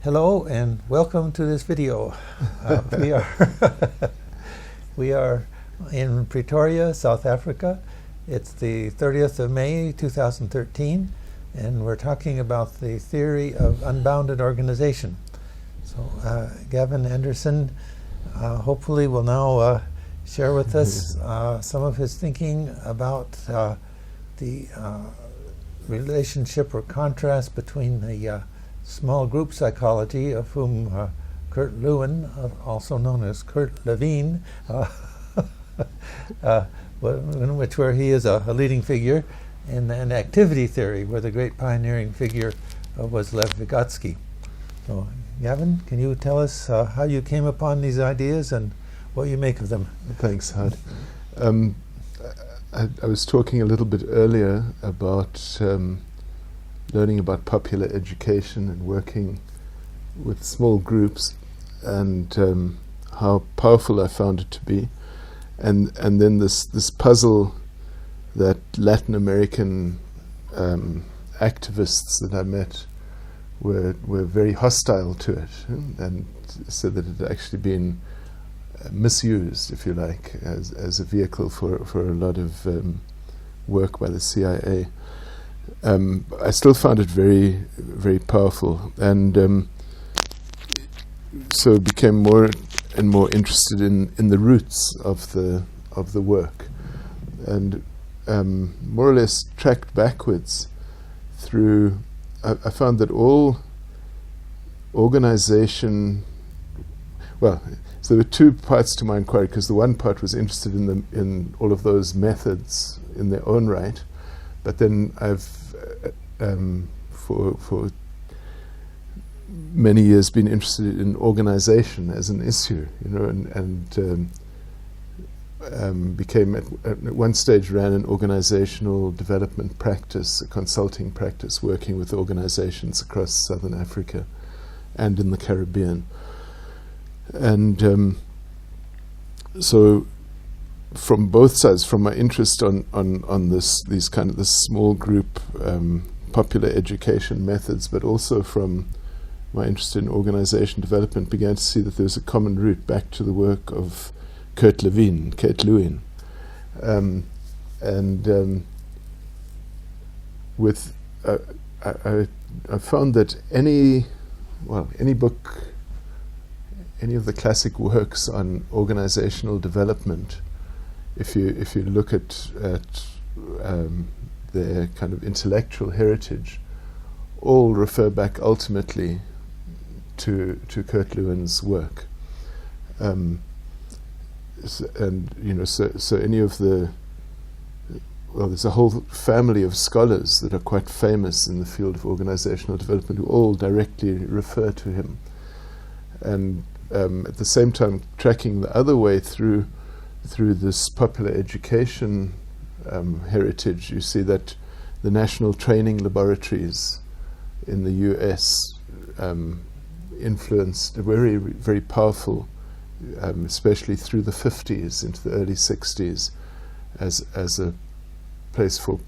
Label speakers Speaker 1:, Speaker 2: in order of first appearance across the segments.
Speaker 1: Hello and welcome to this video. We are in Pretoria, South Africa. It's the 30th of May 2013, and we're talking about the theory of unbounded organization. So Gavin Andersson hopefully will now share with us some of his thinking about the relationship or contrast between the small group psychology, of whom Kurt Lewin, also known as Kurt Lewin, in which where he is a leading figure, and activity theory, where the great pioneering figure was Lev Vygotsky. So, Gavin, can you tell us how you came upon these ideas and what you make of them?
Speaker 2: Thanks, Hud. I was talking a little bit earlier about learning about popular education and working with small groups, and how powerful I found it to be, and then this puzzle that Latin American activists that I met were very hostile to it, and said that it had actually been misused, if you like, as a vehicle for a lot of work by the CIA. I still found it very, very powerful, and so became more and more interested in the roots of the work, and more or less tracked backwards through. I found that all organization, well, so there were two parts to my inquiry, because the one part was interested in all of those methods in their own right, but then I've for many years been interested in organization as an issue, and became at one stage ran an organizational development practice, a consulting practice, working with organizations across Southern Africa and in the Caribbean. And so from both sides, from my interest on these kind of this small group popular education methods, but also from my interest in organization development, began to see that there's a common root back to the work of Kurt Lewin, with I found that any book, any of the classic works on organizational development, if you look at their kind of intellectual heritage, all refer back ultimately to Kurt Lewin's work. So any of there's a whole family of scholars that are quite famous in the field of organizational development who all directly refer to him, and at the same time tracking the other way through this popular education heritage. You see that the national training laboratories in the US influenced a very, very powerful, especially through the 50s into the early 60s, as a place for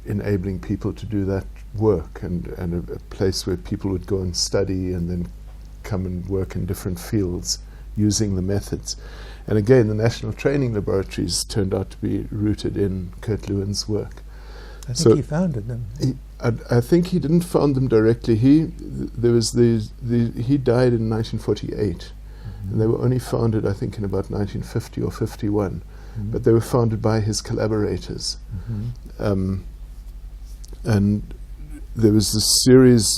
Speaker 2: enabling people to do that work, and a place where people would go and study and then come and work in different fields using the methods. And again, the national training laboratories turned out to be rooted in Kurt Lewin's work.
Speaker 1: I think he founded them.
Speaker 2: I think he didn't found them directly. He died in 1948, and they were only founded, I think, in about 1950 or 51. But they were founded by his collaborators. And there was this series.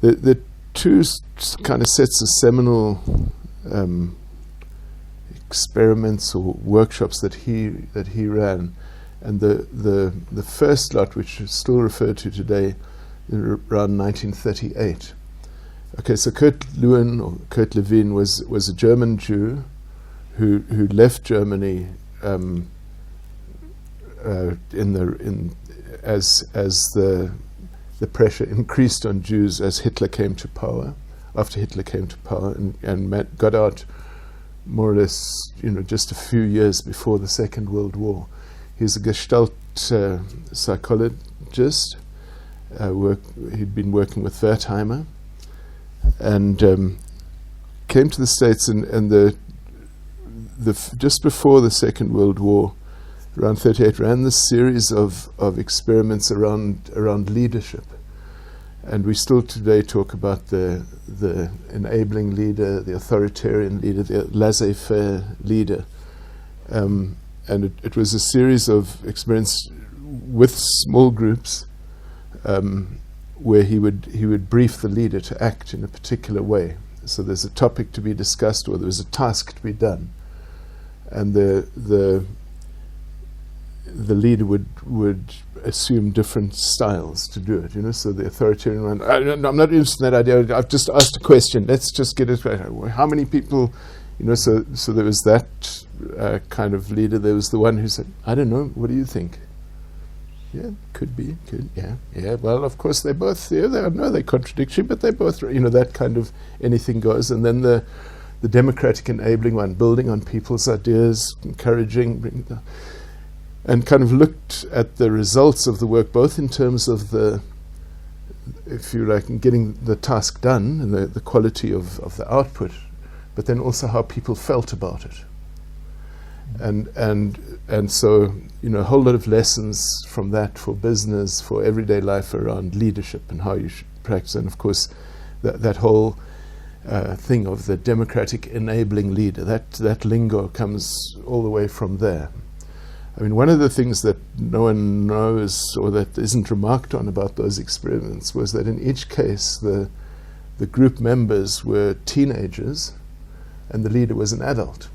Speaker 2: The two kind of sets of seminal experiments or workshops that he ran, and the first lot, which is still referred to today, around 1938. Okay, so Kurt Lewin, or Kurt Lewin, was a German Jew who left Germany as the pressure increased on Jews as Hitler came to power. After Hitler came to power, and got out more or less, just a few years before the Second World War. He's a Gestalt psychologist, He'd been working with Wertheimer, and came to the States, and just before the Second World War, around 38, ran this series of experiments around leadership. And we still today talk about the enabling leader, the authoritarian leader, the laissez-faire leader. And it was a series of experiments with small groups where he would brief the leader to act in a particular way. So there's a topic to be discussed, or there's a task to be done, and the leader would assume different styles to do it. So the authoritarian one, I'm not interested in that idea. I've just asked a question. Let's just get it right. How many people? So there was that kind of leader. There was the one who said, I don't know. What do you think? Yeah, could be. Yeah. Well, of course, they both. Yeah, they're contradictory, but they both. That kind of anything goes. And then the democratic enabling one, building on people's ideas, encouraging, and kind of looked at the results of the work, both in terms of if you like, getting the task done and the quality of the output, but then also how people felt about it. And so, a whole lot of lessons from that for business, for everyday life around leadership and how you should practice. And of course, that whole thing of the democratic enabling leader, that lingo comes all the way from there. I mean, one of the things that no one knows, or that isn't remarked on about those experiments, was that in each case the group members were teenagers and the leader was an adult.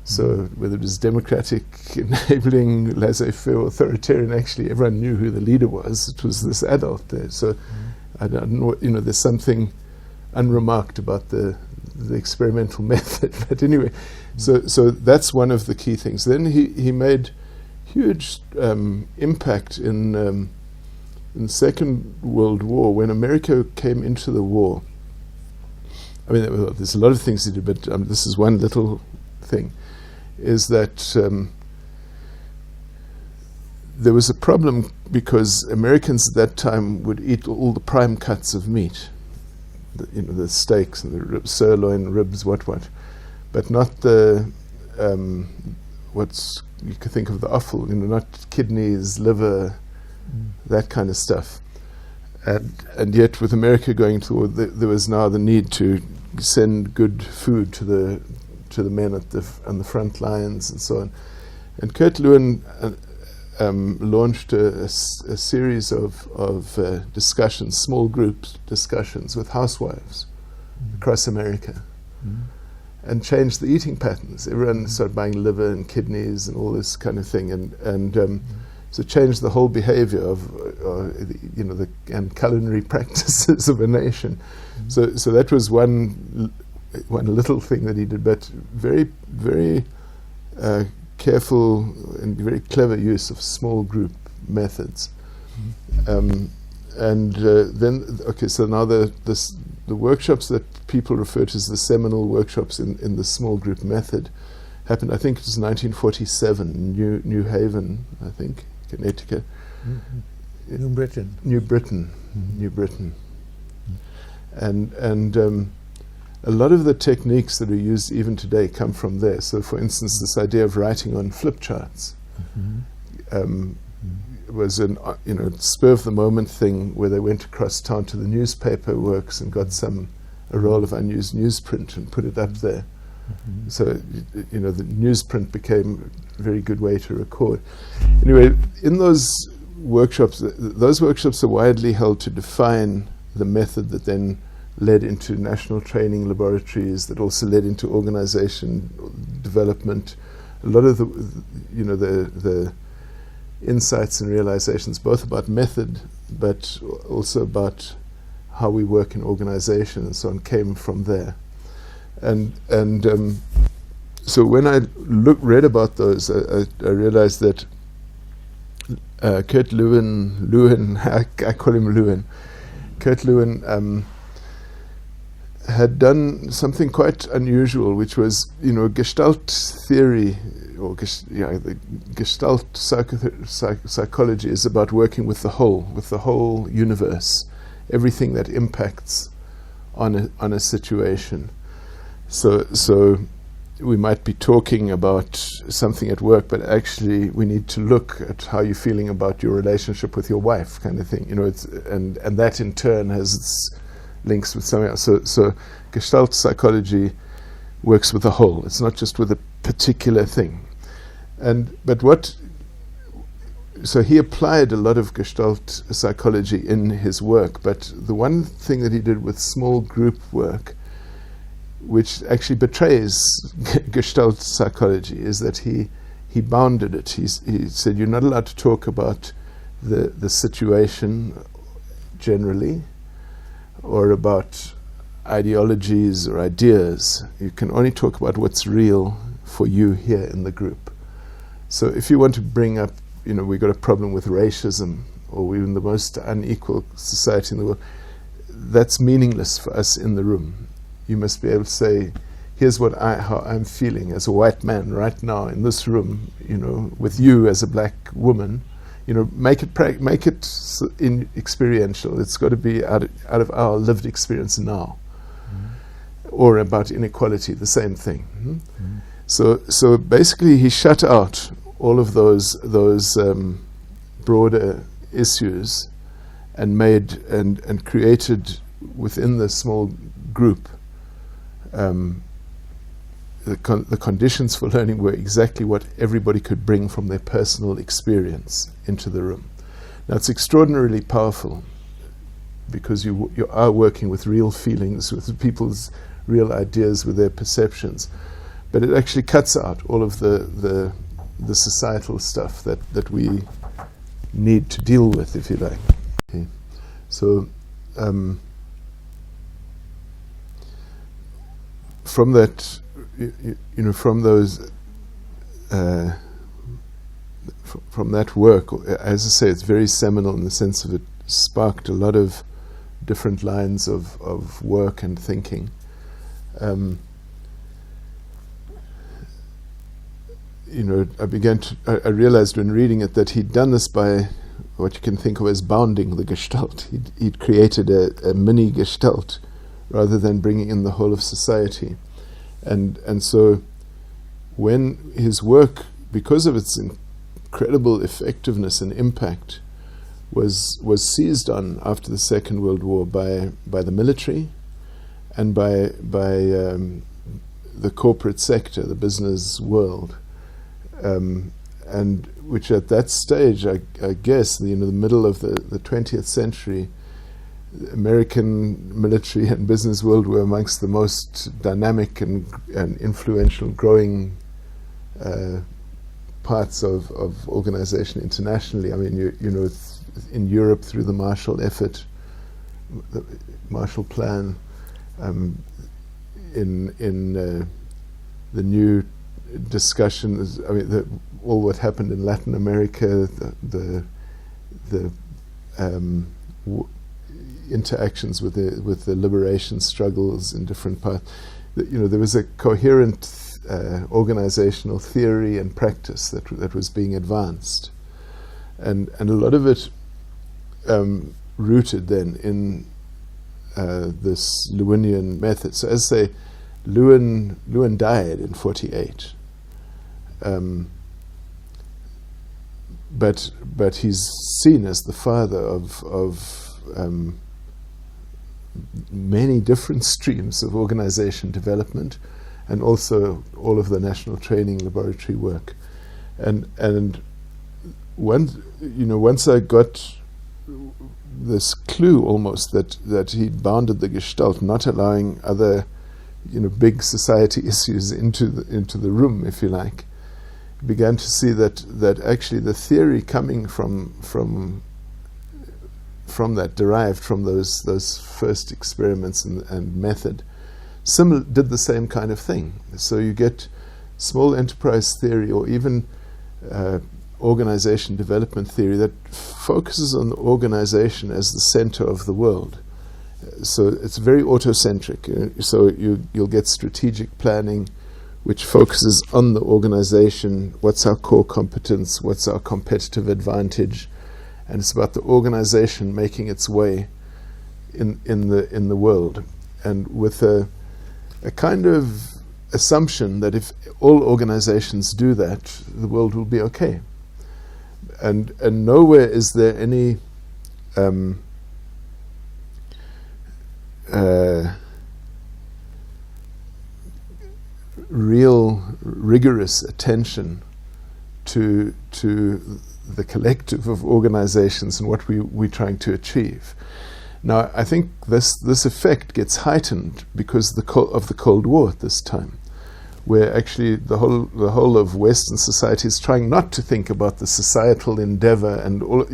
Speaker 2: So whether it was democratic, enabling, laissez-faire, authoritarian, actually everyone knew who the leader was. It was this adult there. So I don't know, there's something unremarked about the experimental method. But anyway, so that's one of the key things. Then he made huge impact in the Second World War, when America came into the war. I mean, there's a lot of things he did, but this is one little thing, is that there was a problem because Americans at that time would eat all the prime cuts of meat, the steaks and the sirloin, ribs, what, but not the what's you could think of the offal, not kidneys, liver, that kind of stuff. And yet, with America going into the war, there was now the need to send good food to the men on the front lines and so on. And Kurt Lewin launched a series of discussions, small group discussions with housewives across America, and changed the eating patterns. Everyone started buying liver and kidneys and all this kind of thing, and so changed the whole behavior of and culinary practices of a nation. So that was one little thing that he did, but very, very careful and very clever use of small group methods. Then so now the workshops that people refer to as the seminal workshops in the small group method happened, I think it was 1947, New Haven, I think, Connecticut.
Speaker 1: New Britain.
Speaker 2: New Britain. And a lot of the techniques that are used even today come from there. So, for instance, this idea of writing on flip charts was an spur of the moment thing where they went across town to the newspaper works and got a roll of unused newsprint and put it up there. So the newsprint became a very good way to record. Anyway, in those workshops are widely held to define the method that then led into national training laboratories, that also led into organization development. A lot of the insights and realizations, both about method, but also about how we work in organization and so on, came from there. And so when I read about those, I realized that Kurt Lewin, I call him Lewin. Kurt Lewin had done something quite unusual, which was, Gestalt theory, or the Gestalt psychology is about working with the whole universe, everything that impacts on a situation. So we might be talking about something at work, but actually we need to look at how you're feeling about your relationship with your wife, kind of thing. And that in turn has its links with something else. So Gestalt psychology works with the whole. It's not just with a particular thing. So he applied a lot of Gestalt psychology in his work, but the one thing that he did with small group work, which actually betrays Gestalt psychology, is that he bounded it. He said you're not allowed to talk about the situation generally, or about ideologies or ideas. You can only talk about what's real for you here in the group. So if you want to bring up, we've got a problem with racism, or we're in the most unequal society in the world, that's meaningless for us in the room. You must be able to say, here's how I'm feeling as a white man right now in this room, with you as a black woman. Make it experiential. It's got to be out of our lived experience now. Mm-hmm. Or about inequality, the same thing. Mm-hmm. So basically, he shut out all of those broader issues, and made and created within the small group. The conditions for learning were exactly what everybody could bring from their personal experience into the room. Now it's extraordinarily powerful, because you are working with real feelings, with people's real ideas, with their perceptions, but it actually cuts out all of the societal stuff that we need to deal with, if you like. Okay. So from that, from that work, as I say, it's very seminal in the sense of it sparked a lot of different lines of work and thinking. I realized when reading it that he'd done this by what you can think of as bounding the Gestalt. He'd created a mini Gestalt rather than bringing in the whole of society. And so when his work, because of its incredible effectiveness and impact, was seized on after the Second World War by the military and by the corporate sector, the business world, and which at that stage, I guess, the middle of the 20th century, the American military and business world were amongst the most dynamic and influential, growing parts of organization internationally. I mean, in Europe through the Marshall effort, the Marshall Plan, in the new discussions. I mean, all what happened in Latin America, the interactions with the liberation struggles in different parts. There was a coherent organizational theory and practice that was being advanced, and a lot of it rooted then in this Lewinian method. So as I say, Lewin died in 1948, but he's seen as the father of many different streams of organization development, and also all of the national training laboratory work. And once I got this clue almost that he'd bounded the Gestalt, not allowing other big society issues into the room, if you like, began to see that actually the theory coming from that, derived from those first experiments and method, did the same kind of thing. So you get small enterprise theory, or even organization development theory, that focuses on the organization as the center of the world, So it's very autocentric. So you'll get strategic planning, which focuses on the organization, what's our core competence, what's our competitive advantage, and it's about the organization making its way in the world, and with a kind of assumption that if all organizations do that, the world will be okay. And nowhere is there any real rigorous attention to the collective of organizations and what we're trying to achieve. Now, I think this effect gets heightened because of the Cold War at this time, where actually the whole of Western society is trying not to think about the societal endeavor and all,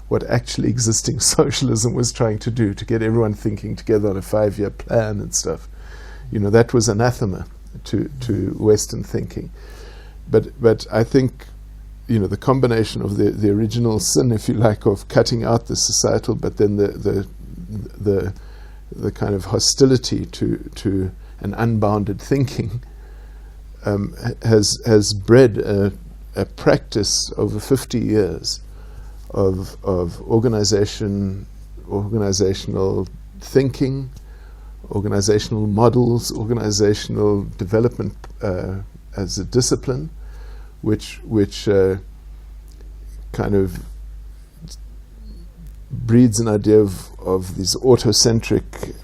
Speaker 2: what actually existing socialism was trying to do, to get everyone thinking together on a 5-year plan and stuff. That was anathema to Western thinking. But I think the combination of the original sin, if you like, of cutting out the societal, but then the kind of hostility to an unbounded thinking has bred a practice over 50 years of organizational thinking, organizational models, organizational development as a discipline, which kind of breeds an idea of these autocentric,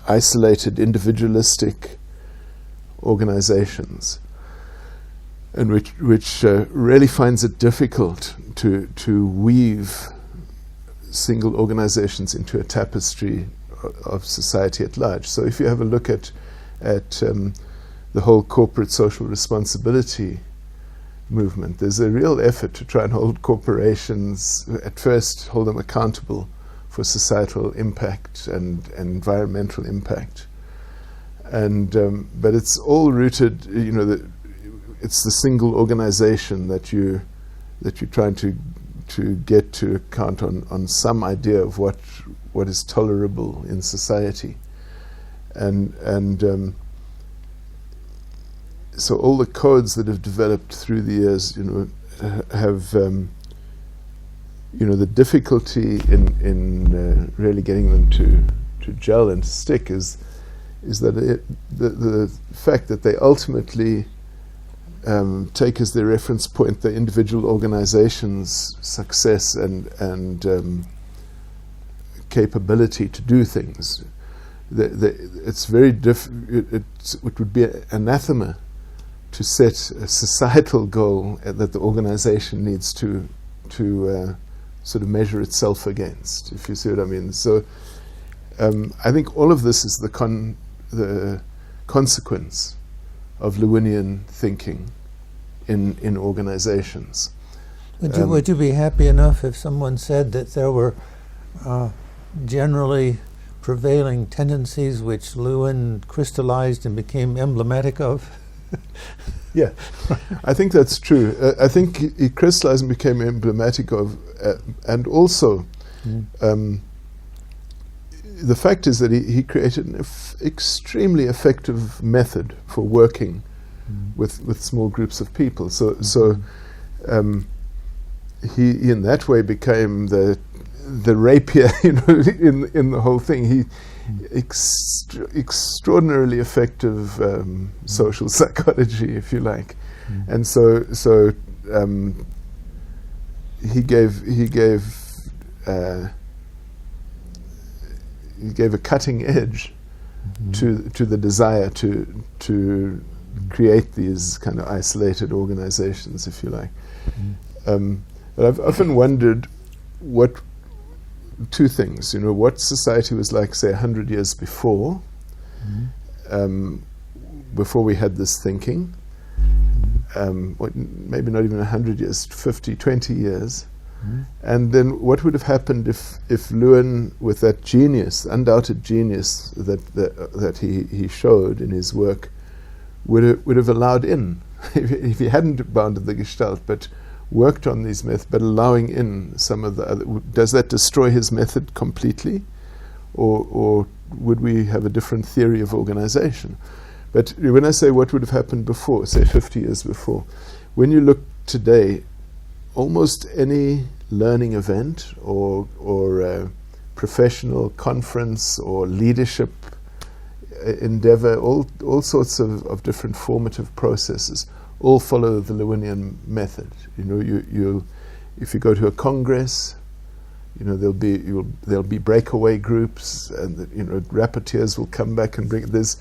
Speaker 2: isolated, individualistic organizations, and which really finds it difficult to weave single organizations into a tapestry of society at large. So if you have a look at the whole corporate social responsibility movement, there's a real effort to try and hold corporations, at first hold them accountable for societal impact and environmental impact, but it's all rooted, it's the single organization that you're trying to get to account on some idea of what is tolerable in society, and so all the codes that have developed through the years, have the difficulty in really getting them to gel and to stick is that the fact that they ultimately take as their reference point the individual organization's success and capability to do things. It's very it would be anathema to set a societal goal that the organization needs to sort of measure itself against, if you see what I mean. So I think all of this is the consequence of Lewinian thinking in organizations.
Speaker 1: Would you be happy enough if someone said that there were generally prevailing tendencies which Lewin crystallized and became emblematic of?
Speaker 2: Yeah, I think that's true. I think he crystallized and became emblematic of, and also the fact is that he created an extremely effective method for working with small groups of people. So he in that way became the rapier, in the whole thing. He extraordinarily effective social psychology, if you like, and so he gave a cutting edge to the desire to create these kind of isolated organizations, if you like. But I've often wondered two things, what society was like, say, 100 years before, before we had this thinking, maybe not even 100 years, 50, 20 years, and then what would have happened if Lewin, with that genius, undoubted genius that he showed in his work, would have allowed in, if he hadn't bounded the Gestalt, but worked on these methods, but allowing in some of the other. Does that destroy his method completely? or would we have a different theory of organization? But when I say what would have happened before, say 50 years before, when you look today, almost any learning event or professional conference or leadership endeavor, all sorts of different formative processes, all follow the Lewinian method. You know, if you go to a congress, you know, there'll be breakaway groups, and you know, rapporteurs will come back and bring. There's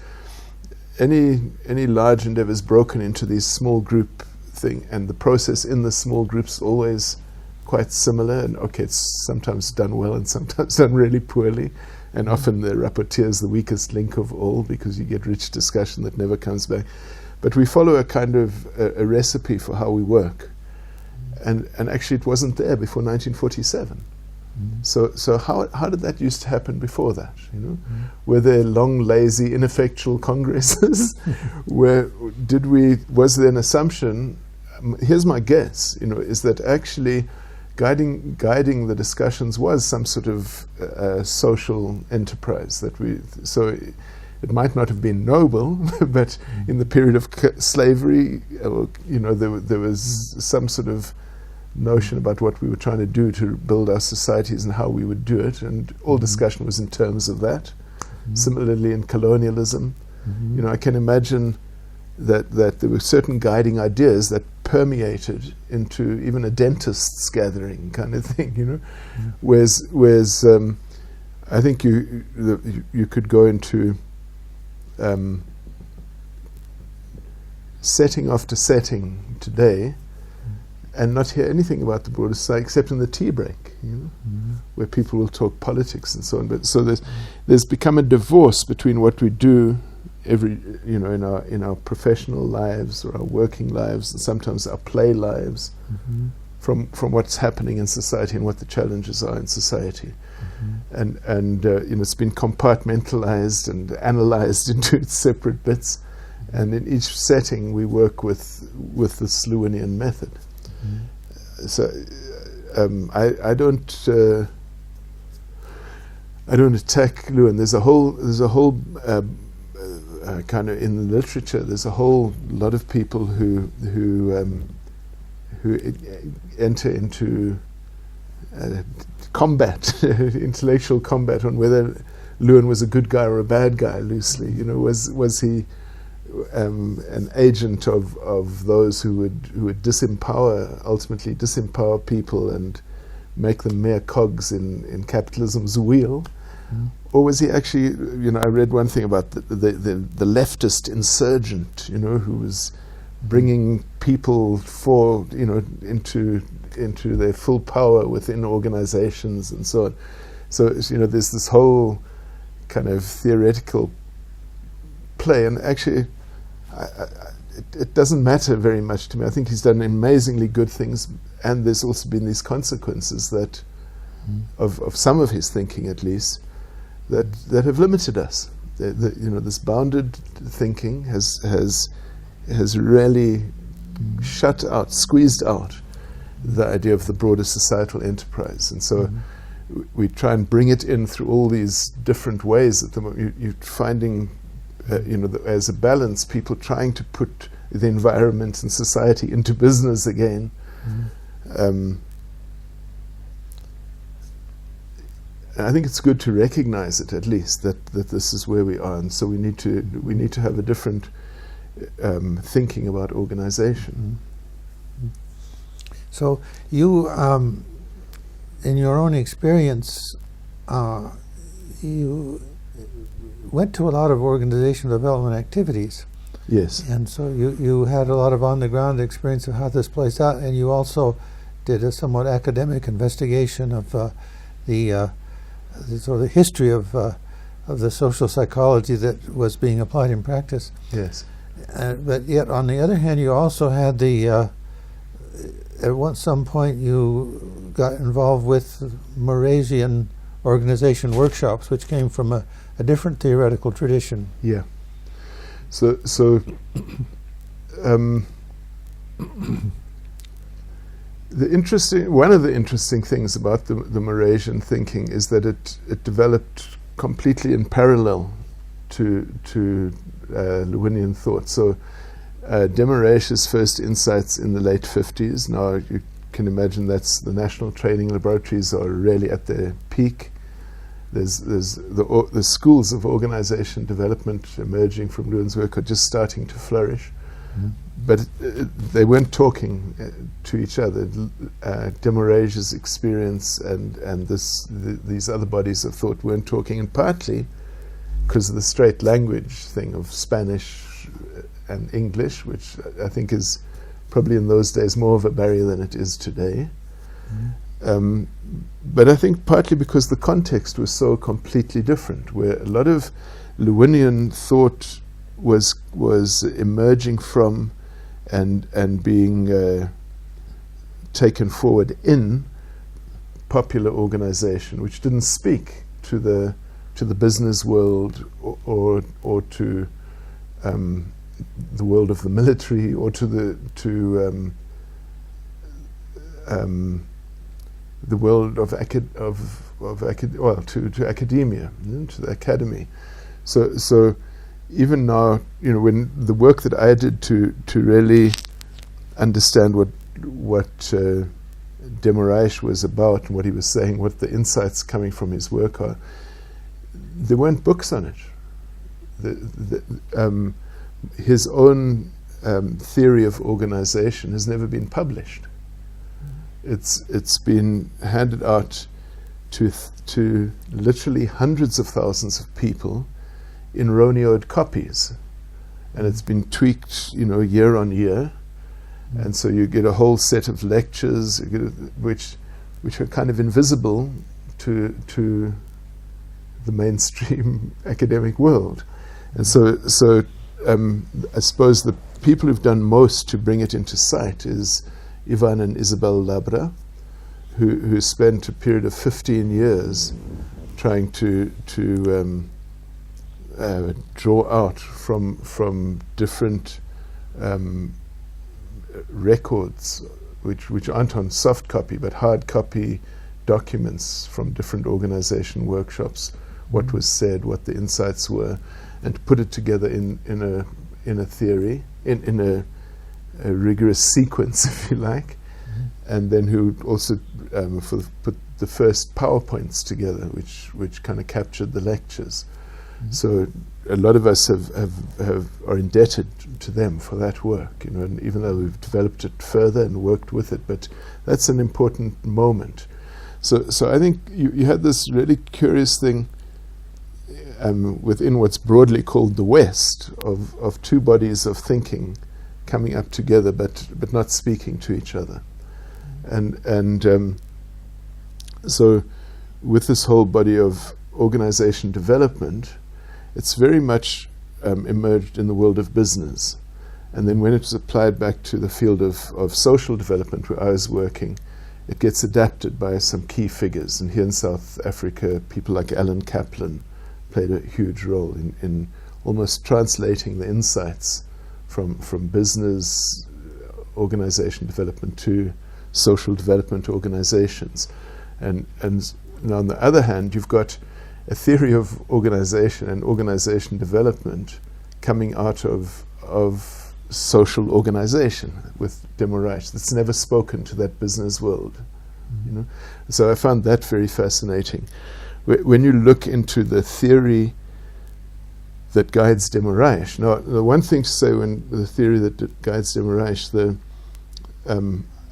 Speaker 2: any large endeavor is broken into these small group thing, and the process in the small groups always quite similar. And okay, it's sometimes done well and sometimes done really poorly, and often the rapporteur is the weakest link of all because you get rich discussion that never comes back. But we follow a kind of a recipe for how we work, and actually it wasn't there before 1947. So how did that used to happen before that? You know, were there long, lazy, ineffectual congresses? Was there an assumption? Here's my guess. You know, is that actually guiding the discussions was some sort of social enterprise that we. So it might not have been noble, but in the period of slavery, you know, there was some sort of notion about what we were trying to do to build our societies and how we would do it, and all discussion was in terms of that. Similarly in colonialism, you know, I can imagine that there were certain guiding ideas that permeated into even a dentist's gathering kind of thing, you know. Whereas I think you could go into setting after setting today and not hear anything about the broader society except in the tea break, you know, where people will talk politics and so on. But so there's become a divorce between what we do in our professional lives or our working lives, and sometimes our play lives, from what's happening in society and what the challenges are in society. And you know, it's been compartmentalized and analyzed into its separate bits, and in each setting we work with this Lewinian method. So I don't attack Lewin. There's a whole kind of, in the literature, there's a whole lot of people who enter into combat, intellectual combat, on whether Lewin was a good guy or a bad guy. Loosely, you know, was he an agent of those who would ultimately disempower people and make them mere cogs in capitalism's wheel? Or was he actually, you know, I read one thing about the leftist insurgent, you know, who was bringing people into their full power within organizations and so on. So, you know, there's this whole kind of theoretical play, and actually it doesn't matter very much to me. I think he's done amazingly good things, and there's also been these consequences that of some of his thinking, at least, that have limited us. You know, this bounded thinking has really squeezed out the idea of the broader societal enterprise, and so we try and bring it in through all these different ways. At the moment, you're finding, you know, as a balance, people trying to put the environment and society into business again. I think it's good to recognize it, at least, that this is where we are, and so we need to have a different thinking about organization.
Speaker 1: So you, in your own experience, you went to a lot of organizational development activities.
Speaker 2: Yes.
Speaker 1: And so you had a lot of on-the-ground experience of how this plays out, and you also did a somewhat academic investigation of the sort of history of the social psychology that was being applied in practice.
Speaker 2: Yes.
Speaker 1: But yet, on the other hand, you also had at some point you got involved with Moravian organization workshops, which came from a different theoretical tradition.
Speaker 2: Yeah. So one of the interesting things about the Moravian thinking is that it developed completely in parallel to Lewinian thought. So Demirach's first insights in the late 50s. Now you can imagine that's the national training laboratories are really at their peak. There's the schools of organization development emerging from Lewin's work are just starting to flourish.
Speaker 1: Mm-hmm.
Speaker 2: But they weren't talking to each other. Demirach's experience and these other bodies of thought weren't talking, and partly because of the straight language thing of Spanish and English, which I think is probably in those days more of a barrier than it is today. Mm-hmm. But I think partly because the context was so completely different, where a lot of Lewinian thought was emerging from and being taken forward in popular organization, which didn't speak to the business world or to the world of the military or to the world of academia, to the academy. So even now, when the work that I did to really understand what Demirach was about and what he was saying, what the insights coming from his work are, there weren't books on it. His own theory of organization has never been published. It's been handed out to literally hundreds of thousands of people in roneoed copies, and it's been tweaked, year on year, and so you get a whole set of lectures, which are kind of invisible to the mainstream academic world, and so I suppose the people who've done most to bring it into sight is Ivan and Isabel Labra, who spent a period of 15 years trying to draw out from different records, which aren't on soft copy but hard copy documents from different organization workshops, what was said, what the insights were, and to put it together in a theory, in a rigorous sequence, if you like, and then who also put the first PowerPoints together, which kind of captured the lectures. So a lot of us are indebted to them for that work, and even though we've developed it further and worked with it, but that's an important moment. So I think you had this really curious thing within what's broadly called the West of two bodies of thinking coming up together, but not speaking to each other, and so with this whole body of organization development, it's very much emerged in the world of business. And then when it was applied back to the field of social development where I was working, it gets adapted by some key figures. And here in South Africa, people like Alan Kaplan played a huge role in almost translating the insights from business organization development to social development organizations. And now on the other hand, you've got a theory of organization and organization development coming out of social organization with Demirach that's never spoken to that business world. So I found that very fascinating. When you look into the theory that guides Demirach, now the one thing to say when the theory that guides Demirach,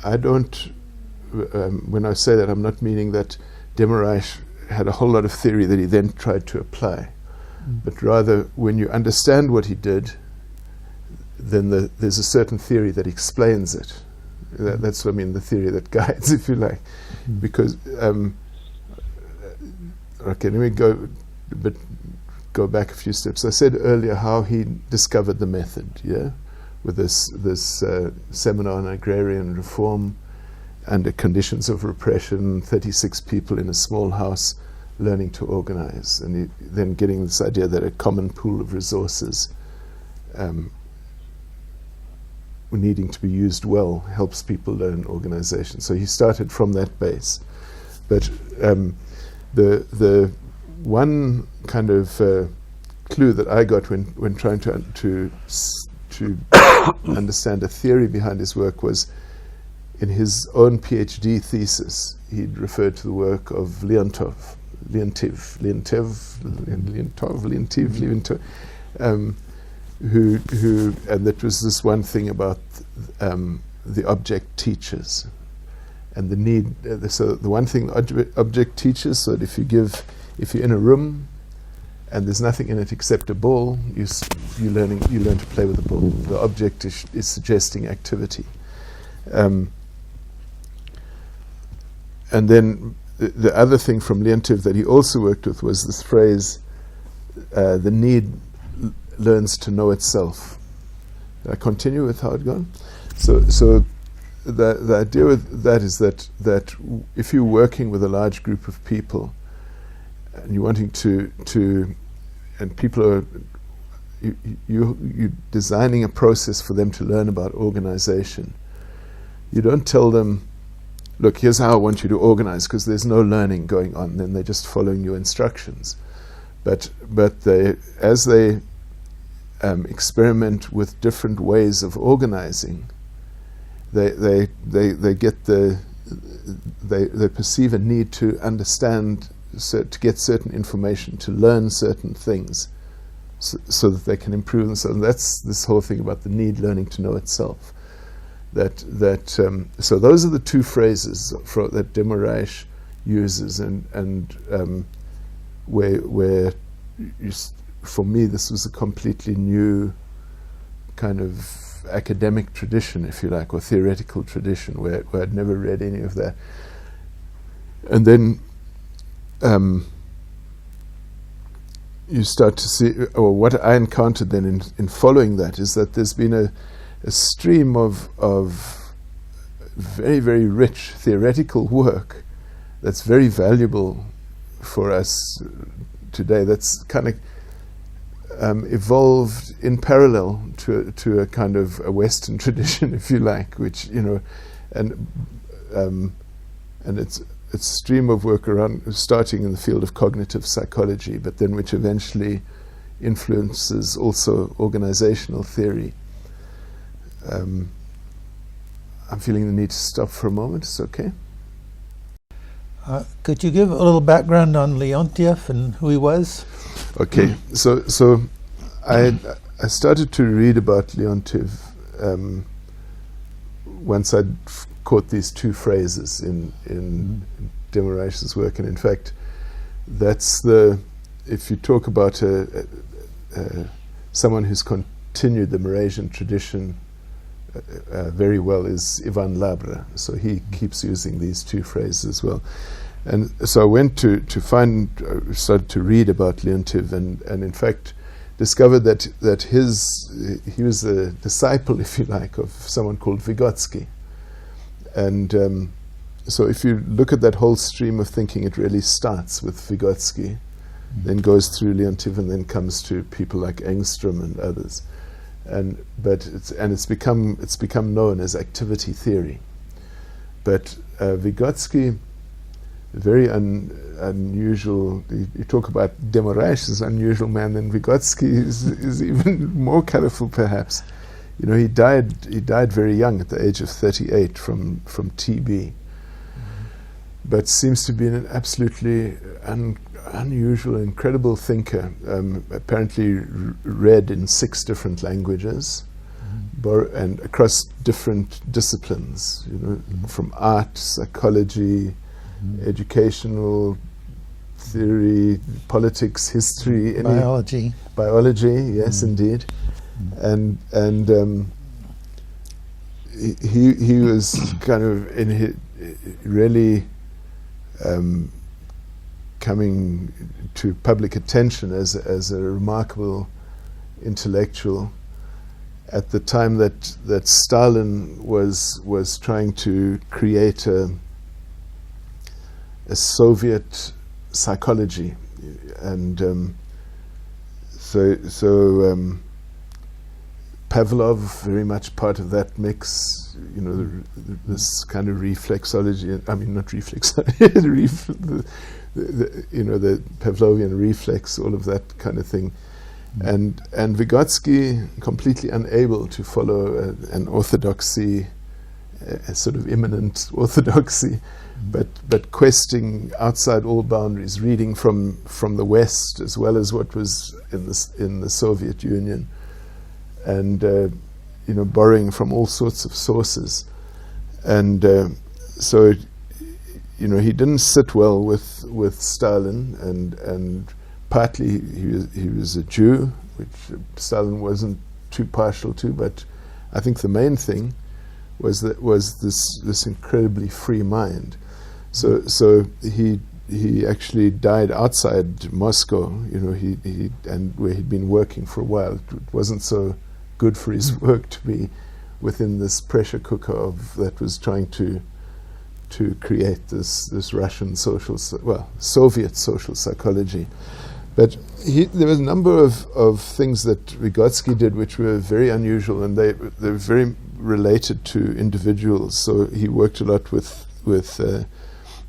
Speaker 2: I don't, when I say that, I'm not meaning that Demirach had a whole lot of theory that he then tried to apply, but rather when you understand what he did, then there's a certain theory that explains it. That's what I mean, the theory that guides, if you like. Because okay, let me go back a few steps. I said earlier how he discovered the method, with this seminar on agrarian reform under conditions of repression, 36 people in a small house learning to organize, and then getting this idea that a common pool of resources needing to be used well helps people learn organization. So he started from that base. But one kind of clue that I got when trying to understand a theory behind his work was in his own PhD thesis. He'd referred to the work of Leontief, who and that was this one thing about the object teaches and the need. So the one thing the object teaches, so that if you're in a room and there's nothing in it except a ball, you learn to play with the ball. The object is suggesting activity. And then the other thing from Leontief that he also worked with was this phrase, the need learns to know itself. I continue with how it goes. So the idea with that is that if you're working with a large group of people and you're wanting to and people are you're designing a process for them to learn about organization, you don't tell them, look, here's how I want you to organize, because there's no learning going on. Then they're just following your instructions. But as they experiment with different ways of organizing, they perceive a need to understand, to get certain information, to learn certain things, so that they can improve themselves. And that's this whole thing about the need learning to know itself. So those are the two phrases that Demirage uses, and where for me this was a completely new kind of academic tradition, if you like, or theoretical tradition, where I'd never read any of that. And then you start to see, or what I encountered then in following that, is that there's been a stream of very, very rich theoretical work that's very valuable for us today, that's kind of evolved in parallel to a kind of a Western tradition, if you like, which, and it's a stream of work around, starting in the field of cognitive psychology, but then which eventually influences also organizational theory. I'm feeling the need to stop for a moment. It's okay.
Speaker 1: Could you give a little background on Leontief and who he was?
Speaker 2: Okay, so I started to read about Leontief once I'd caught these two phrases in Demirage's work, and in fact, that's if you talk about someone who's continued the Mauritian tradition very well, is Ivan Labre. So he keeps using these two phrases as well. And so I went to started to read about Leontief, and in fact discovered that he was a disciple, if you like, of someone called Vygotsky. And so if you look at that whole stream of thinking, it really starts with Vygotsky, then goes through Leontief, and then comes to people like Engström and others. But it's become known as activity theory. But Vygotsky, very unusual. You talk about Demirage as an unusual man, then Vygotsky is even more colorful, perhaps. He died very young, at the age of 38, from TB. But seems to be an absolutely unusual, incredible thinker. Apparently read in 6 different languages, and across different disciplines. From art, psychology, educational theory, politics, history,
Speaker 1: biology.
Speaker 2: Yes, indeed. And he was kind of really coming to public attention as a remarkable intellectual at the time that Stalin was trying to create a Soviet psychology, and so Pavlov, very much part of that mix, this kind of reflexology, not reflexology, the Pavlovian reflex, all of that kind of thing. And Vygotsky, completely unable to follow an orthodoxy, a sort of imminent orthodoxy, but questing outside all boundaries, reading from the West as well as what was in the Soviet Union, and borrowing from all sorts of sources, and so he didn't sit well with Stalin, and partly he was a Jew, which Stalin wasn't too partial to, but I think the main thing was this incredibly free mind. So he actually died outside Moscow, and where he'd been working for a while. It wasn't so good for his work to be within this pressure cooker that was trying to create this Russian Soviet social psychology. But there was a number of things that Vygotsky did which were very unusual, and they were very related to individuals. So he worked a lot with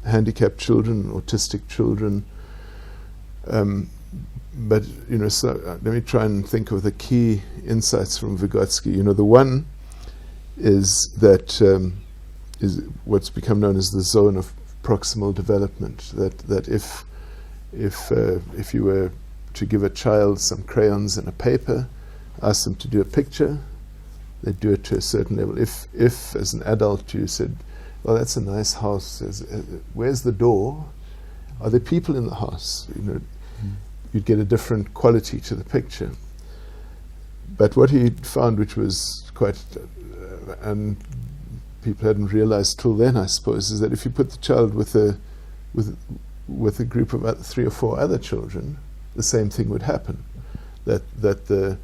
Speaker 2: handicapped children, autistic children. But so let me try and think of the key insights from Vygotsky. The one is that is what's become known as the zone of proximal development. That if you were to give a child some crayons and a paper, ask them to do a picture, they'd do it to a certain level. If as an adult you said, well, that's a nice house, where's the door? Are there people in the house? You'd get a different quality to the picture. But what he found, which was quite, and people hadn't realized till then, I suppose, is that if you put the child with a group of 3 or 4 other children, the same thing would happen. That the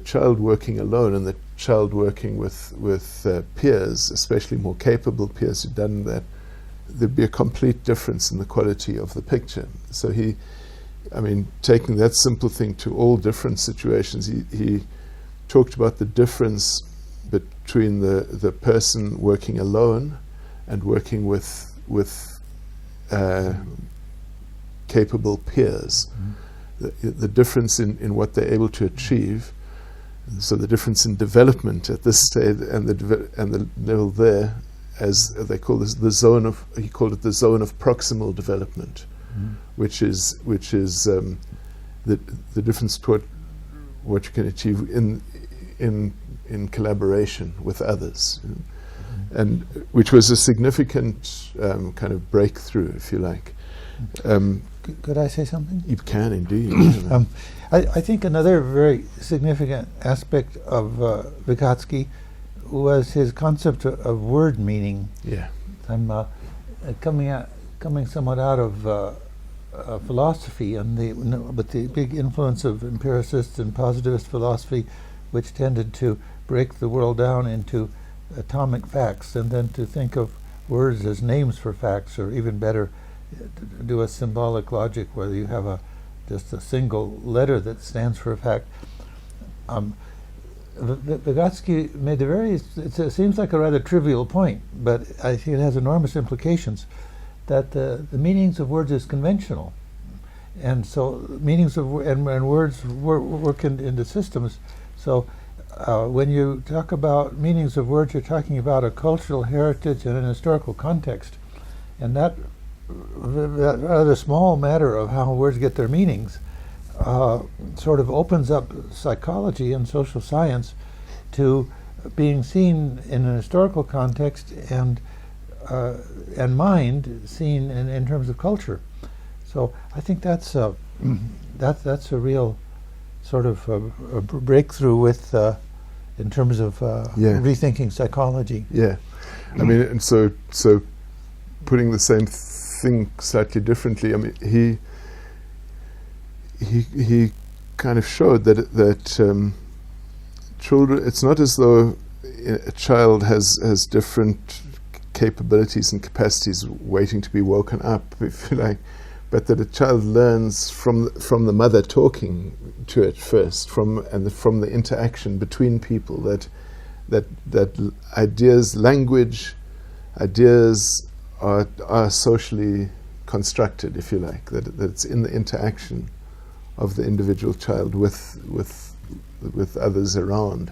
Speaker 2: child working alone and the child working with peers, especially more capable peers who'd done that, there'd be a complete difference in the quality of the picture. So taking that simple thing to all different situations, he talked about the difference between the person working alone and working with capable peers. The difference in what they're able to achieve. So the difference in development at this stage and the level there, as they call this, he called it the zone of proximal development, which is the difference toward what you can achieve in collaboration with others, and which was a significant kind of breakthrough, if you like.
Speaker 1: Could I say something?
Speaker 2: You can indeed.
Speaker 1: I think another very significant aspect of Vygotsky was his concept of word meaning.
Speaker 2: Yeah.
Speaker 1: I'm coming somewhat out of philosophy, but the big influence of empiricist and positivist philosophy, which tended to break the world down into atomic facts and then to think of words as names for facts, or even better, do a symbolic logic where you have just a single letter that stands for a fact. Vygotsky made it seems like a rather trivial point, but I think it has enormous implications, that the meanings of words is conventional. And so meanings of and words work into systems. So when you talk about meanings of words, you're talking about a cultural heritage and an historical context. And that rather small matter of how words get their meanings sort of opens up psychology and social science to being seen in an historical context and mind seen in terms of culture. So I think that's a real sort of a breakthrough with in terms of rethinking psychology.
Speaker 2: Yeah, and so putting the same thing slightly differently. He kind of showed that children. It's not as though a child has different capabilities and capacities waiting to be woken up, if you like, but that a child learns from the mother talking to it first, from the interaction between people. That ideas, language, ideas are socially constructed, if you like, that it's in the interaction of the individual child with others around.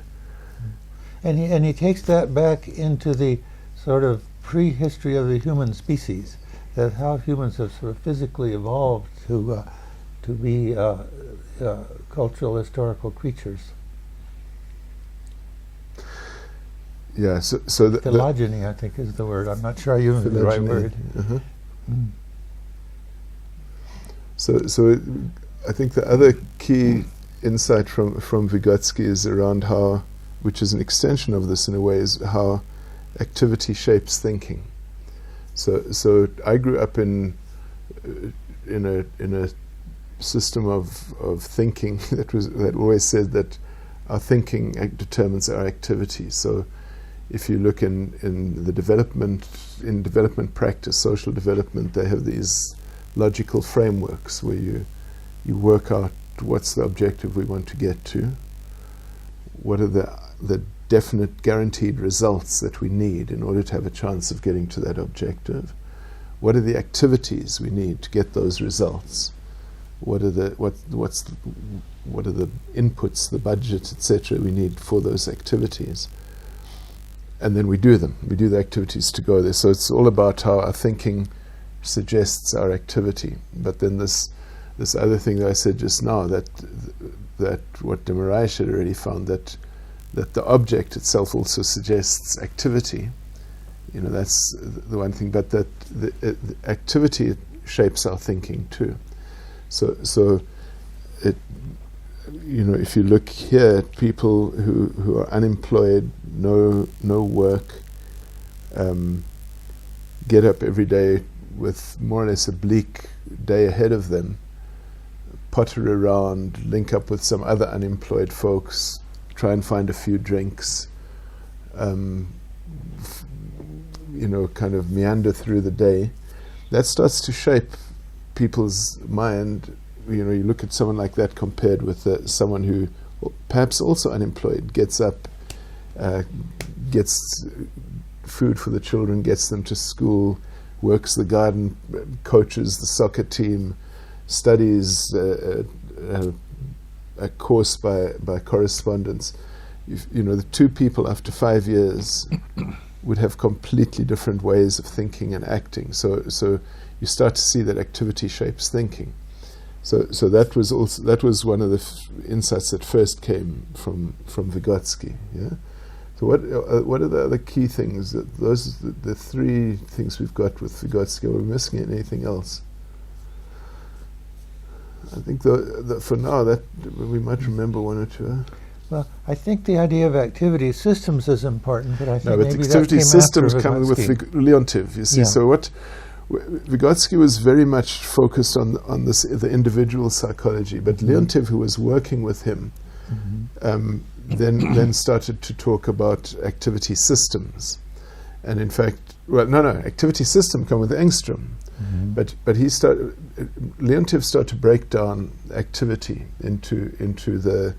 Speaker 1: And he takes that back into the sort of prehistory of the human species, that how humans have sort of physically evolved to be cultural historical creatures.
Speaker 2: Yeah, so
Speaker 1: phylogeny, I think, is the word. I'm not sure I used the right word.
Speaker 2: Uh-huh. So I think the other key insight from Vygotsky is around how, which is an extension of this in a way, is how activity shapes thinking. So I grew up in a system of thinking that always said that our thinking determines our activity. So if you look in development practice, social development, they have these logical frameworks where you work out what's the objective we want to get to, what are the definite guaranteed results that we need in order to have a chance of getting to that objective, what are the activities we need to get those results, what are the inputs, the budget, etc. we need for those activities. And then we do them. We do the activities to go there. So it's all about how our thinking suggests our activity. But then this other thing that I said just now, that what de Moraes had already found, that the object itself also suggests activity. That's the one thing. But that the activity shapes our thinking too. So it. If you look here at people who are unemployed, no work, get up every day with more or less a bleak day ahead of them, potter around, link up with some other unemployed folks, try and find a few drinks, kind of meander through the day, that starts to shape people's mind. You look at someone like that compared with someone who, perhaps also unemployed, gets up, gets food for the children, gets them to school, works the garden, coaches the soccer team, studies a course by correspondence. The two people after 5 years would have completely different ways of thinking and acting. So you start to see that activity shapes thinking. So that was one of the insights that first came from Vygotsky. Yeah. So what are the other key things? Those are the three things we've got with Vygotsky. Are we missing anything else? I think for now that we might remember one or two.
Speaker 1: Well, I think the idea of activity systems is important, but I think
Speaker 2: but
Speaker 1: maybe
Speaker 2: activity
Speaker 1: that came
Speaker 2: systems
Speaker 1: after
Speaker 2: come with Leontief. You see, so what? Vygotsky was very much focused on the individual psychology, but Leontief, who was working with him, then started to talk about activity systems, and in fact, activity system come with Engström, but Leontief started to break down activity into the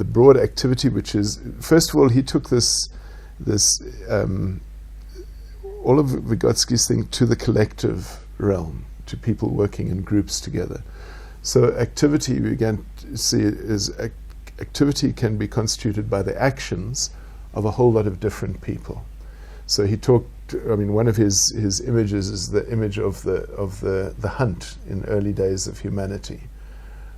Speaker 2: broad activity, which is, first of all, he took this all of Vygotsky's thing to the collective realm, to people working in groups together. So activity, we began to see, is activity can be constituted by the actions of a whole lot of different people. So he talked, one of his images is the image of the hunt in early days of humanity,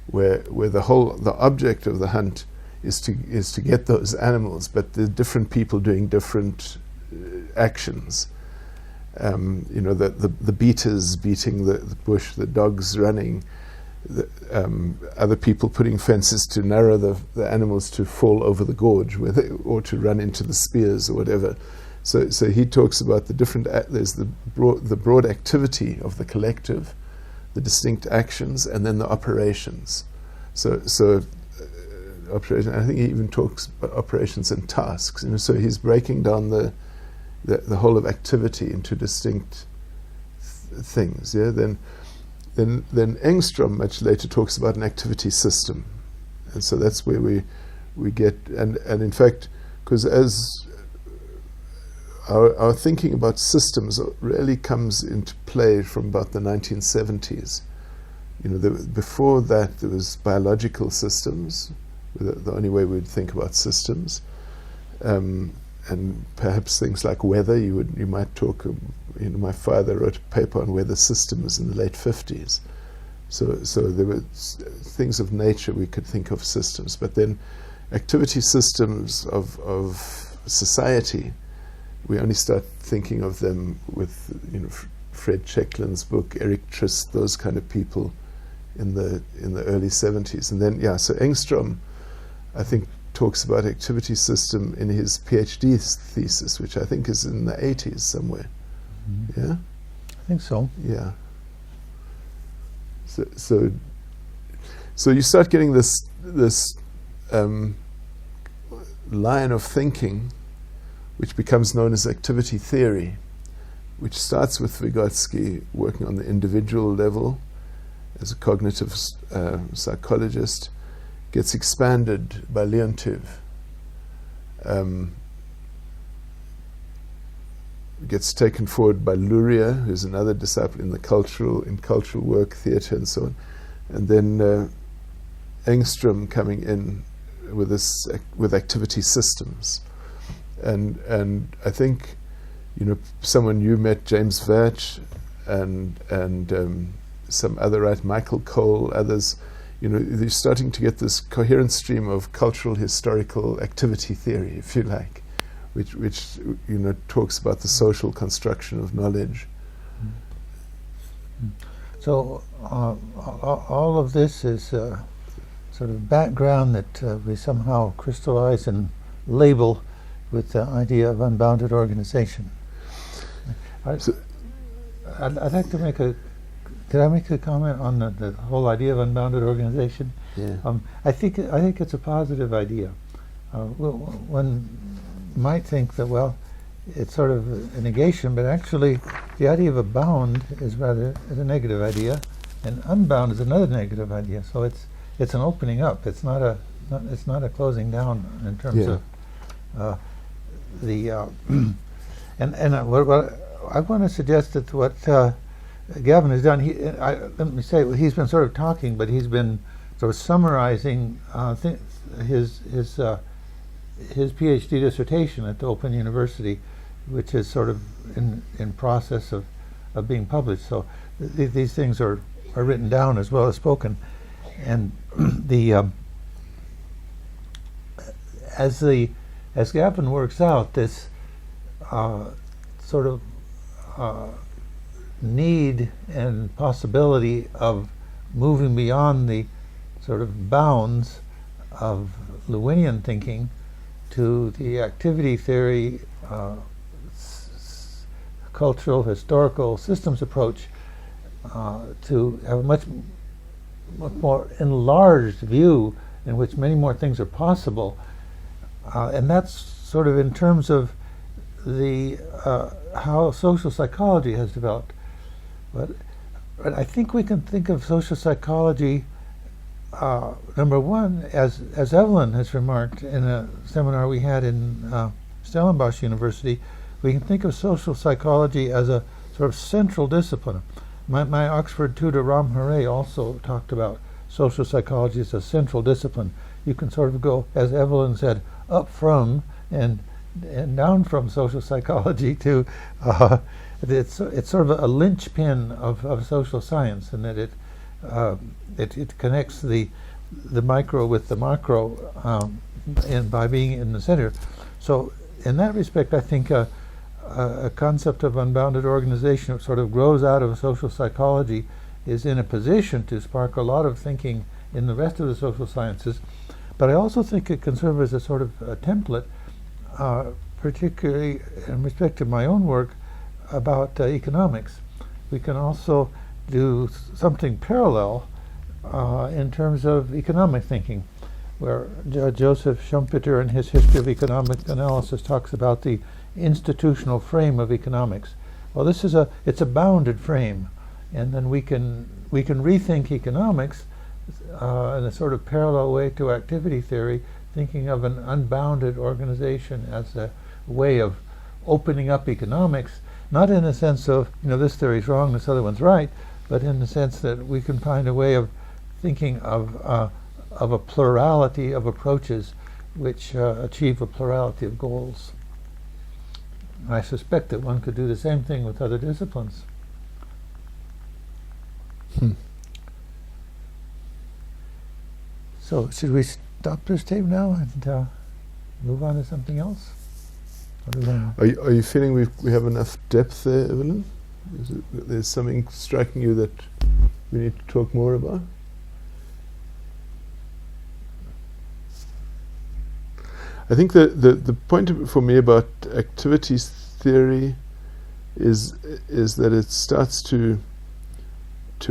Speaker 2: where the object of the hunt is to get those animals, but the different people doing different actions. The beaters beating the bush, the dogs running, other people putting fences to narrow the animals to fall over the gorge, or to run into the spears or whatever. So he talks about the different. There's the broad activity of the collective, the distinct actions, and then the operations. So operation. I think he even talks about operations and tasks. So he's breaking down the whole of activity into distinct things. Yeah. Then Engström much later talks about an activity system, and so that's where we get and in fact, because as our thinking about systems really comes into play from about the 1970s. Before that there was biological systems, the only way we'd think about systems, and perhaps things like weather. You might talk. My father wrote a paper on weather systems in the late 50s. So there were things of nature we could think of systems, but then activity systems of society, we only start thinking of them with Fred Checklin's book, Eric Trist, those kind of people in the early 70s. And then so Engstrom, I think, talks about activity system in his PhD thesis, which I think is in the 80s somewhere. Mm-hmm. Yeah,
Speaker 1: I think so.
Speaker 2: Yeah. So you start getting this line of thinking, which becomes known as activity theory, which starts with Vygotsky working on the individual level as a cognitive psychologist, gets expanded by Leontiev, gets taken forward by Luria, who's another disciple in cultural work, theatre, and so on, and then Engstrom coming in with activity systems, and I think someone you met, James Verch, and some other Michael Cole, others. They're starting to get this coherent stream of cultural historical activity theory, if you like, which talks about the social construction of knowledge.
Speaker 1: So all of this is sort of background that we somehow crystallize and label with the idea of unbounded organization. I'd like to make Could I make a comment on the whole idea of unbounded organization?
Speaker 2: Yeah.
Speaker 1: I think it's a positive idea. One might think that, well, it's sort of a negation, but actually the idea of a bound is a negative idea, and unbound is another negative idea. So it's an opening up. It's not a closing down in terms of the and what I want to suggest that what Gavin has done. Let me say, he's been sort of talking, but he's been sort of summarizing his PhD dissertation at the Open University, which is sort of in process of being published. So these things are written down as well as spoken, and as Gavin works out this sort of need and possibility of moving beyond the sort of bounds of Lewinian thinking to the activity theory, cultural, historical systems approach, to have a much more enlarged view in which many more things are possible. And that's sort of in terms of the how social psychology has developed. But I think we can think of social psychology, number one, as Evelin has remarked in a seminar we had in Stellenbosch University, we can think of social psychology as a sort of central discipline. My Oxford tutor Ram Hare also talked about social psychology as a central discipline. You can sort of go, as Evelin said, up from and down from social psychology to it's sort of a linchpin of social science, and that it connects the micro with the macro, and by being in the center. So in that respect, I think a concept of unbounded organization that sort of grows out of social psychology is in a position to spark a lot of thinking in the rest of the social sciences. But I also think it can serve as a sort of a template, particularly in respect to my own work about economics. We can also do something parallel in terms of economic thinking, where Joseph Schumpeter in his History of Economic Analysis talks about the institutional frame of economics. Well, it's a bounded frame, and then we can rethink economics in a sort of parallel way to activity theory, thinking of an unbounded organization as a way of opening up economics, not in the sense of, this theory's wrong, this other one's right, but in the sense that we can find a way of thinking of a plurality of approaches which achieve a plurality of goals. I suspect that one could do the same thing with other disciplines. So, should we stop this tape now and move on to something else?
Speaker 2: Are you feeling we have enough depth there, Evelin? There's something striking you that we need to talk more about? I think the point for me about activities theory is that it starts to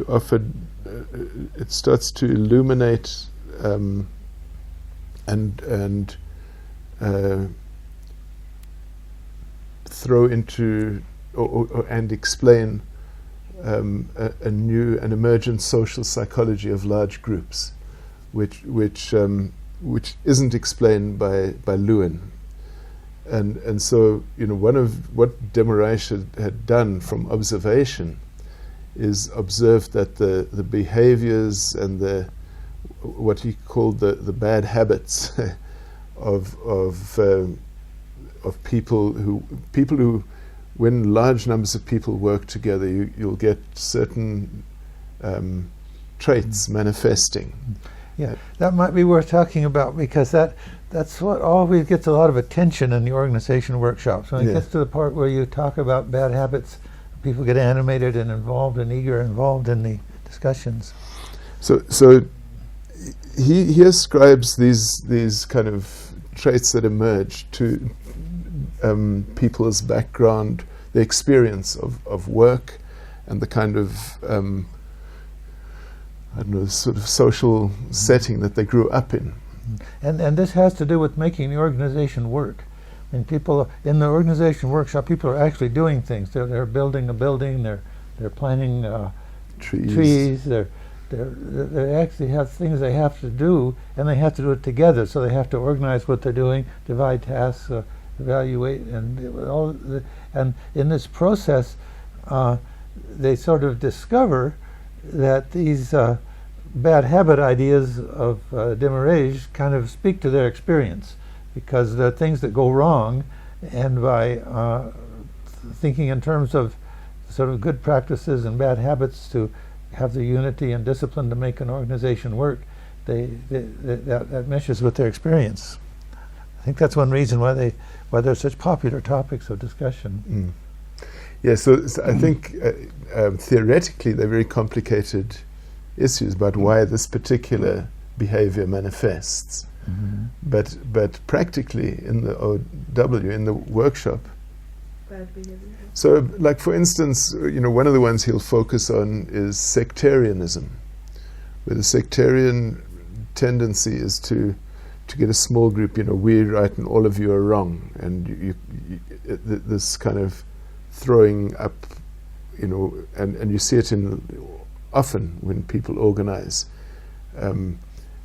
Speaker 2: offer, it starts to illuminate and throw into and explain a new and emergent social psychology of large groups, which isn't explained by Lewin, and so one of what Demirage had done from observation is observed that the behaviors and the what he called the bad habits of people who when large numbers of people work together, you'll get certain traits manifesting.
Speaker 1: Yeah, that might be worth talking about, because that's what always gets a lot of attention in the organization workshops. When it gets to the part where you talk about bad habits, people get animated and involved and eager, involved in the discussions.
Speaker 2: So he ascribes these kind of traits that emerge to people's background, the experience of work, and the kind of sort of social setting that they grew up in.
Speaker 1: And this has to do with making the organization work. I mean, people in the organization workshop, people are actually doing things. They're building a building. They're planting trees. They actually have things they have to do, and they have to do it together. So they have to organize what they're doing, divide tasks, evaluate, and in this process, they sort of discover that these bad habit ideas of Demirage kind of speak to their experience, because they're things that go wrong, and by thinking in terms of sort of good practices and bad habits to have the unity and discipline to make an organization work, that meshes with their experience. I think that's one reason why they're such popular topics of discussion.
Speaker 2: Yeah, so I think theoretically they're very complicated issues about why this particular behavior manifests. But practically in the OW, in the workshop,
Speaker 3: bad behavior.
Speaker 2: So like for instance, one of the ones he'll focus on is sectarianism, where the sectarian tendency is to get a small group, we're right and all of you are wrong, and this kind of throwing up, and you see it often when people organize,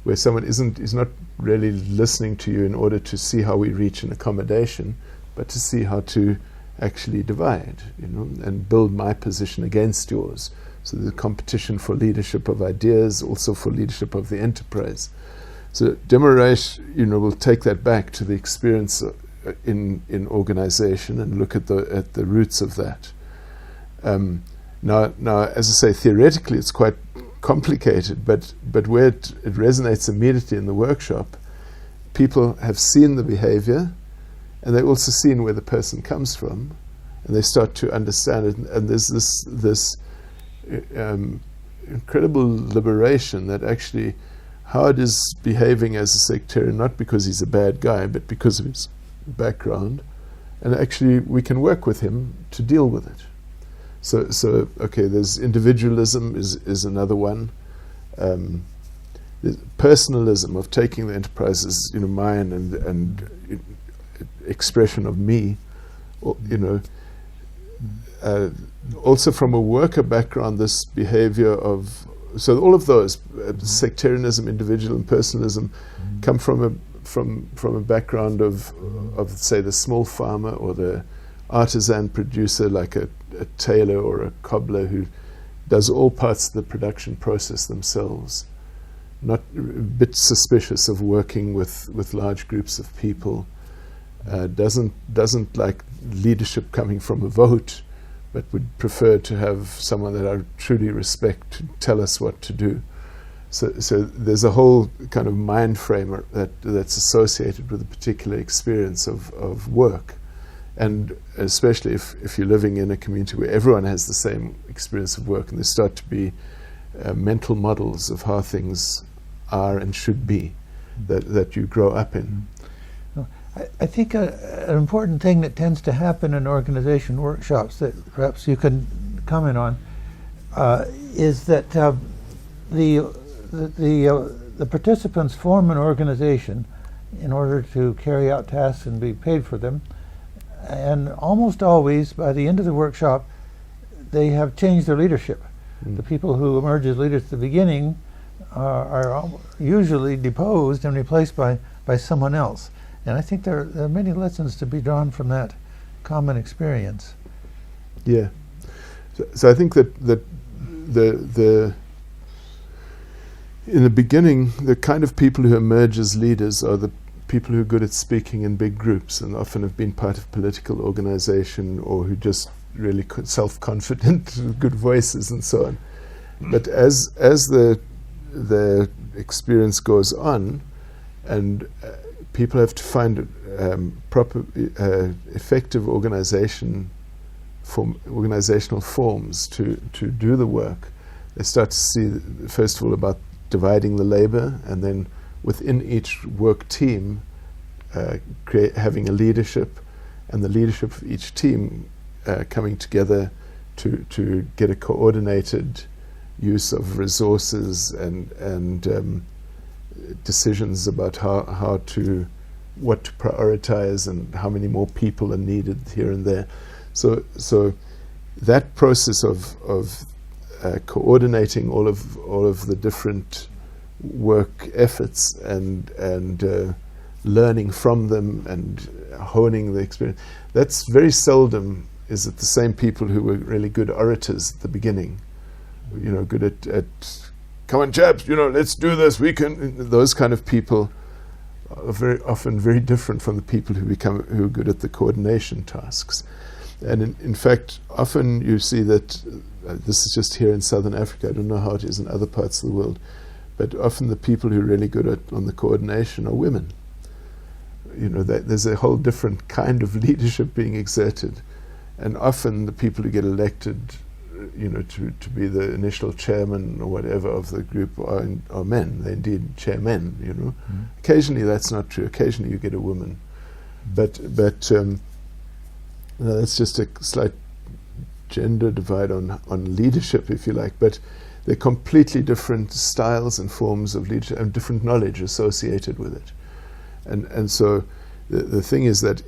Speaker 2: where someone is not really listening to you in order to see how we reach an accommodation, but to see how to actually divide, and build my position against yours. So there's a competition for leadership of ideas, also for leadership of the enterprise. So Demirage, will take that back to the experience in organization and look at the roots of that. Now, as I say, theoretically it's quite complicated, but where it resonates immediately in the workshop, people have seen the behavior, and they've also seen where the person comes from, and they start to understand it. And there's this incredible liberation that actually Howard is behaving as a sectarian, not because he's a bad guy, but because of his background, and actually we can work with him to deal with it. So okay, there's individualism is another one. There's personalism of taking the enterprise as mine and expression of me, also from a worker background, this behavior of, so all of those, sectarianism, individual and personalism, come from a background of say the small farmer or artisan producer like a tailor or a cobbler who does all parts of the production process themselves, not a bit suspicious of working with large groups of people, doesn't like leadership coming from a vote, but would prefer to have someone that I truly respect to tell us what to do. So there's a whole kind of mind frame that's associated with a particular experience of work. And especially if you're living in a community where everyone has the same experience of work, and there start to be mental models of how things are and should be that you grow up in.
Speaker 1: I think an important thing that tends to happen in organization workshops that perhaps you can comment on is that the participants form an organization in order to carry out tasks and be paid for them. And almost always, by the end of the workshop, they have changed their leadership. The people who emerge as leaders at the beginning are usually deposed and replaced by someone else. And I think there are many lessons to be drawn from that common experience.
Speaker 2: Yeah. So I think that the in the beginning, the kind of people who emerge as leaders are the people who are good at speaking in big groups and often have been part of political organization, or who just really self-confident, good voices and so on. But as the experience goes on, and people have to find proper, effective organizational forms to do the work, they start to see, first of all, about dividing the labor, and then within each work team, having a leadership, and the leadership of each team coming together to get a coordinated use of resources and decisions about what to prioritize and how many more people are needed here and there. So that process of coordinating all of the different work efforts and learning from them and honing the experience, that's very seldom is it the same people who were really good orators at the beginning, good at come on chaps, let's do this, we can. Those kind of people are very often very different from the people who are good at the coordination tasks. And in fact, often you see that this is just here in Southern Africa. I don't know how it is in other parts of the world, but often the people who are really good on the coordination are women. There's a whole different kind of leadership being exerted, and often the people who get elected, to be the initial chairman or whatever of the group are men. They're indeed chairmen. Occasionally that's not true. Occasionally you get a woman, but that's just a slight gender divide on leadership, if you like. But they're completely different styles and forms of leadership and different knowledge associated with it. And so the thing is that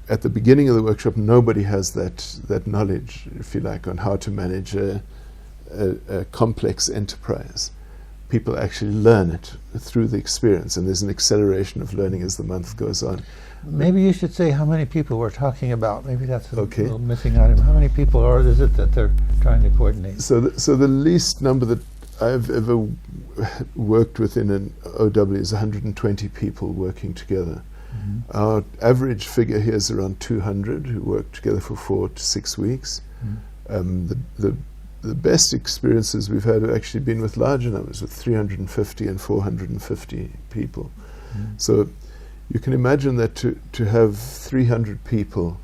Speaker 2: at the beginning of the workshop, nobody has that knowledge, if you like, on how to manage a complex enterprise. People actually learn it through the experience, and there's an acceleration of learning as the month goes on.
Speaker 1: Maybe you should say how many people we're talking about. Maybe that's a little missing item. How many people is it that they're trying to coordinate?
Speaker 2: So the least number that I've ever worked with in an OW is 120 people working together. Mm-hmm. Our average figure here is around 200 who work together for 4 to 6 weeks. Mm-hmm. The best experiences we've had have actually been with larger numbers, with 350 and 450 people. Mm-hmm. So you can imagine that to have 300 people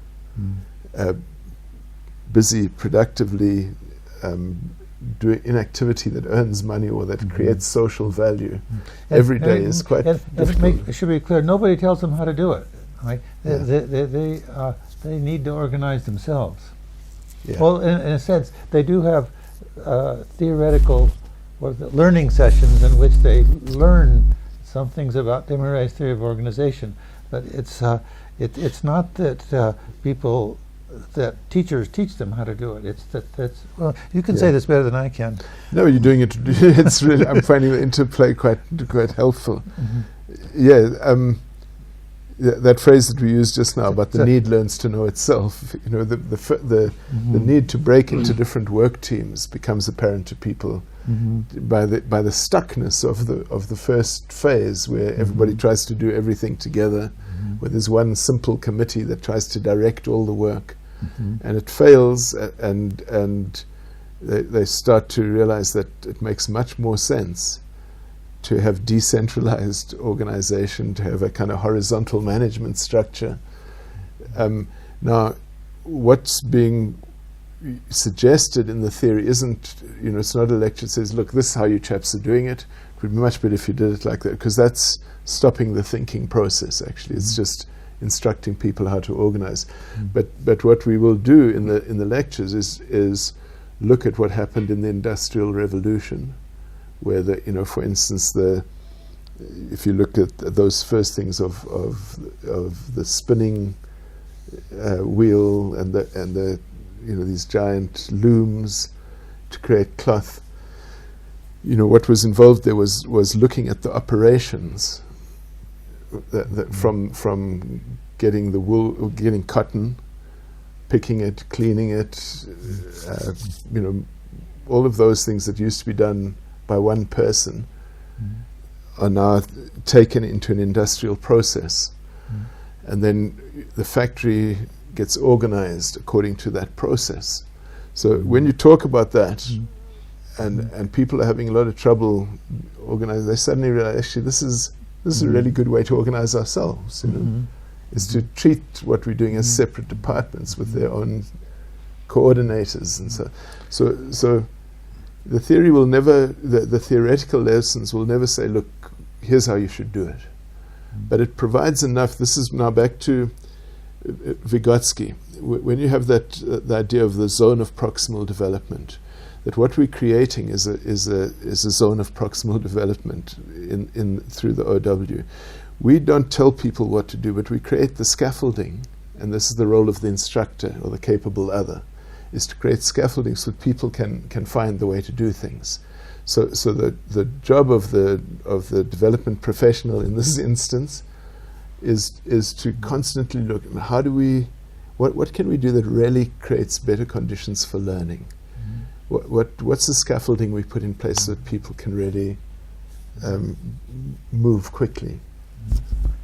Speaker 2: busy productively doing an activity that earns money or that creates social value every day is quite difficult.
Speaker 1: It should be clear, nobody tells them how to do it. Right? Yeah. They need to organize themselves. Yeah. Well, in a sense, they do have theoretical learning sessions in which they learn some things about democratized theory of organization, but it's not that that teachers teach them how to do it. It's that's you can say this better than I can.
Speaker 2: No, you're doing it. It's really, I'm finding the interplay quite helpful. Mm-hmm. that phrase that we used just now about the need learns to know itself. You know, the need to break into different work teams becomes apparent to people by the stuckness of the first phase, where everybody tries to do everything together, where there's one simple committee that tries to direct all the work, and it fails, and they start to realize that it makes much more sense to have decentralized organization, to have a kind of horizontal management structure. Now, what's being suggested in the theory isn't, you know, it's not a lecture that says, look, this is how you chaps are doing it. It would be much better if you did it like that, because that's stopping the thinking process, actually. It's just instructing people how to organize. But what we will do in the lectures is look at what happened in the Industrial Revolution, where for instance, if you look at those first things of the spinning wheel and the these giant looms to create cloth, what was involved there was looking at the operations from getting the wool, getting cotton, picking it, cleaning it, all of those things that used to be done by one person are now taken into an industrial process, and then the factory gets organized according to that process. So when you talk about that, and people are having a lot of trouble organizing, they suddenly realize, actually, this is a really good way to organize ourselves. Is to treat what we're doing as separate departments with their own coordinators, and so the theory will never, the theoretical lessons will never say, look, here's how you should do it. But it provides enough. This is now back to Vygotsky. When you have the idea of the zone of proximal development, that what we're creating is a zone of proximal development through the OW. We don't tell people what to do, but we create the scaffolding, and this is the role of the instructor or the capable other, is to create scaffolding so people can find the way to do things. So the job of the development professional in this instance is to constantly look at what can we do that really creates better conditions for learning. What's the scaffolding we put in place so that people can really move quickly.